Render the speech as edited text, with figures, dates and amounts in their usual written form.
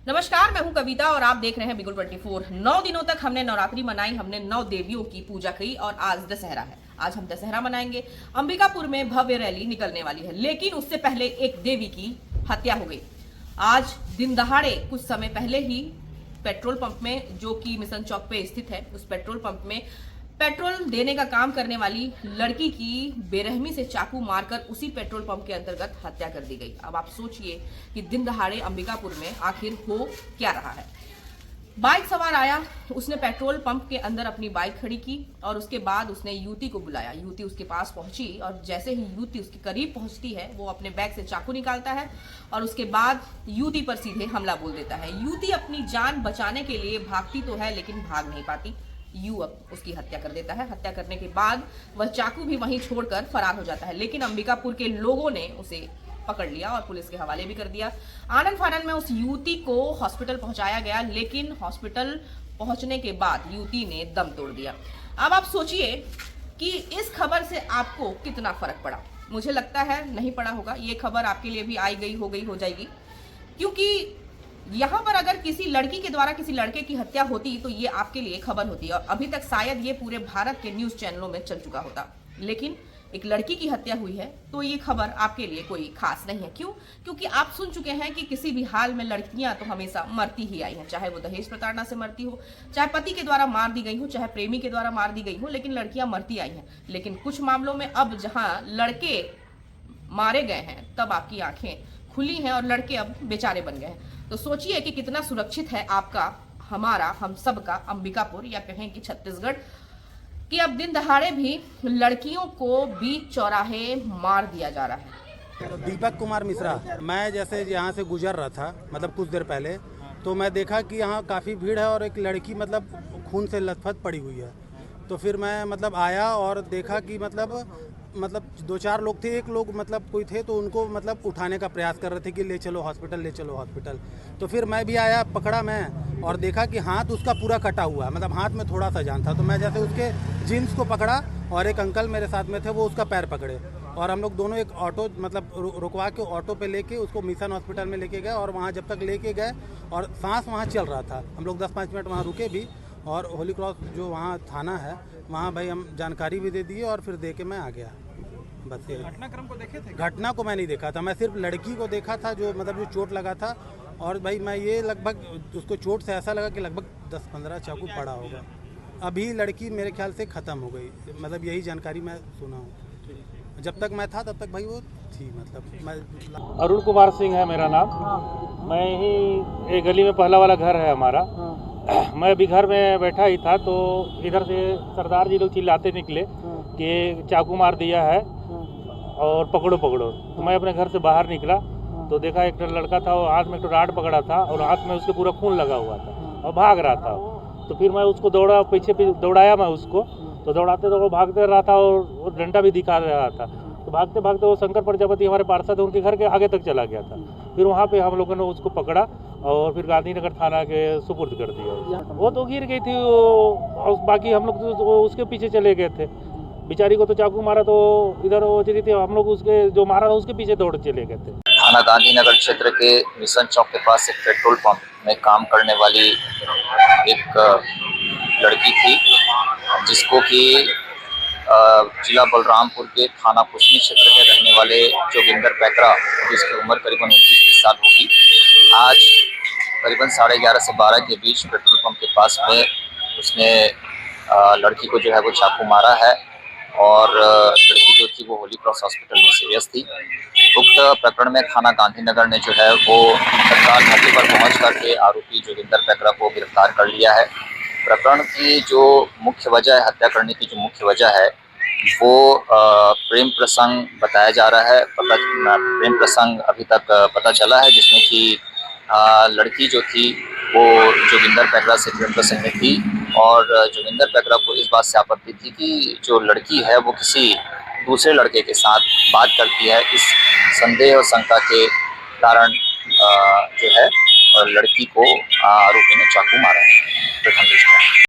नमस्कार, मैं हूं कविता और आप देख रहे हैं बिगुल 24। 9 दिनों तक हमने नवरात्रि मनाई, हमने 9 देवियों की पूजा की और आज दशहरा है। आज हम दशहरा मनाएंगे। अंबिकापुर में भव्य रैली निकलने वाली है, लेकिन उससे पहले एक देवी की हत्या हो गई। आज दिन दहाड़े कुछ समय पहले ही पेट्रोल पंप में, जो कि मिशन चौक पे स्थित है, उस पेट्रोल पंप में पेट्रोल देने का काम करने वाली लड़की की बेरहमी से चाकू मारकर उसी पेट्रोल पंप के अंतर्गत हत्या कर दी गई। अब आप सोचिए कि दिन दहाड़े अंबिकापुर में आखिर हो क्या रहा है। बाइक सवार आया, उसने पेट्रोल पंप के अंदर अपनी बाइक खड़ी की और उसके बाद उसने युवती को बुलाया। युवती उसके पास पहुंची और जैसे ही युवती उसके करीब पहुंचती है, वो अपने बैग से चाकू निकालता है और उसके बाद युवती पर सीधे हमला बोल देता है। युवती अपनी जान बचाने के लिए भागती तो है, लेकिन भाग नहीं पाती। युवक उसकी हत्या कर देता है। हत्या करने के बाद वह चाकू भी वहीं छोड़कर फरार हो जाता है, लेकिन अंबिकापुर के लोगों ने उसे पकड़ लिया और पुलिस के हवाले भी कर दिया। आनन फानन में उस युवती को हॉस्पिटल पहुंचाया गया, लेकिन हॉस्पिटल पहुंचने के बाद युवती ने दम तोड़ दिया। अब आप सोचिए कि इस खबर से आपको कितना फर्क पड़ा। मुझे लगता है नहीं पड़ा होगा। ये खबर आपके लिए भी आई गई हो जाएगी, क्योंकि यहां पर अगर किसी लड़की के द्वारा किसी लड़के की हत्या होती तो ये आपके लिए खबर होती और अभी तक शायद ये पूरे भारत के न्यूज चैनलों में चल चुका होता। लेकिन एक लड़की की हत्या हुई है तो ये खबर आपके लिए कोई खास नहीं है। क्यों? क्योंकि आप सुन चुके हैं कि किसी भी हाल में लड़कियां तो हमेशा मरती ही आई हैं, चाहे वो दहेज प्रताड़ना से मरती हो, चाहे पति के द्वारा मार दी गई हो, चाहे प्रेमी के द्वारा मार दी गई हो, लेकिन लड़कियां मरती आई हैं। लेकिन कुछ मामलों में अब जहां लड़के मारे गए हैं, तब आपकी आंखें खुली हैं और लड़के अब बेचारे बन गए हैं। तो सोचिए कि कितना सुरक्षित है आपका, हमारा, हम सब का अंबिकापुर या कहें कि छत्तीसगढ़, कि अब दिन दहाड़े भी लड़कियों को बीच चौराहे मार दिया जा रहा है। दीपक कुमार मिश्रा। मैं जैसे यहाँ से गुजर रहा था, मतलब कुछ देर पहले, तो मैं देखा कि यहाँ काफ़ी भीड़ है और एक लड़की मतलब खून से लथपथ पड़ी हुई है। तो फिर मैं मतलब आया और देखा कि मतलब 2-4 लोग थे, एक लोग मतलब कोई थे तो उनको मतलब उठाने का प्रयास कर रहे थे कि ले चलो हॉस्पिटल, ले चलो हॉस्पिटल। तो फिर मैं भी आया, पकड़ा मैं और देखा कि हाथ उसका पूरा कटा हुआ, मतलब हाथ में थोड़ा सा जान था। तो मैं जैसे उसके जीन्स को पकड़ा और एक अंकल मेरे साथ में थे, वो उसका पैर पकड़े और हम लोग दोनों एक ऑटो मतलब रुकवा के ऑटो पे लेके उसको मिशन हॉस्पिटल में लेके गए। और वहाँ जब तक लेके गए और सांस वहाँ चल रहा था, हम लोग 10-5 मिनट वहाँ रुके भी और होली क्रॉस जो वहाँ थाना है वहाँ भाई हम जानकारी भी दे दिए और फिर दे के मैं आ गया। बस ये घटनाक्रम को देखे थे? घटना को मैं नहीं देखा था, मैं सिर्फ लड़की को देखा था जो मतलब जो चोट लगा था। और भाई मैं ये लगभग उसको चोट से ऐसा लगा कि लगभग 10-15 चाकू पड़ा होगा। अभी लड़की मेरे ख्याल से ख़त्म हो गई, मतलब यही जानकारी मैं सुना हूँ। जब तक मैं था तब तक भाई वो थी, मतलब मैं। अरुण कुमार सिंह है मेरा नाम। मैं ही एक गली में पहला वाला घर है हमारा। मैं अभी घर में बैठा ही था तो इधर से सरदार जी लोग चिल्लाते निकले कि चाकू मार दिया है और पकड़ो पकड़ो। तो मैं अपने घर से बाहर निकला तो देखा एक लड़का था, वो हाथ में एक राड पकड़ा था और हाथ में उसके पूरा खून लगा हुआ था और भाग रहा था। तो फिर मैं उसको पीछे दौड़ाया मैं उसको, तो दौड़ाते तो वो भागते रहा था और वो डंडा भी दिखा रहा था। तो भागते भागते वो शंकर प्रजापति हमारे पार्षद है, उनके घर के आगे तक चला गया था। फिर वहाँ पे हम लोगों ने उसको पकड़ा और फिर गांधीनगर थाना के सुपुर्द कर दिया। वो तो गिर गई थी और बाकी हम लोग तो उसके पीछे चले गए थे। बेचारी को तो चाकू मारा तो इधर वो चली थी, हम लोग उसके जो मारा था उसके पीछे दौड़ चले गए थे। थाना गांधीनगर क्षेत्र के मिशन चौक के पास एक पेट्रोल पंप में काम करने वाली एक लड़की थी, जिसको कि जिला बलरामपुर के थाना कुशनी क्षेत्र के रहने वाले जोगिंदर पैकरा, जिसकी उम्र करीबन 29 साल होगी, आज करीबन 11:30 से 12 के बीच पेट्रोल पंप के पास में उसने लड़की को जो है वो चाकू मारा है और लड़की जो थी वो होली क्रॉस हॉस्पिटल में सीरियस थी। उक्त प्रकरण में थाना गांधीनगर ने जो है वो तत्काल मौके पर पहुंच करके आरोपी जोगिंदर पैकरा को गिरफ्तार कर लिया है। प्रकरण की जो मुख्य वजह है, हत्या करने की जो मुख्य वजह है, वो प्रेम प्रसंग बताया जा रहा है। प्रेम प्रसंग अभी तक पता चला है, जिसमें कि लड़की जो थी वो जोगिंदर पैकरा से प्रेम प्रसंग में थी और जोगिंदर पैकरा को इस बात से आपत्ति थी कि जो लड़की है वो किसी दूसरे लड़के के साथ बात करती है। इस संदेह और शंका के कारण जो है और लड़की को आरोपी ने चाकू मारा है प्रथम दृष्टया।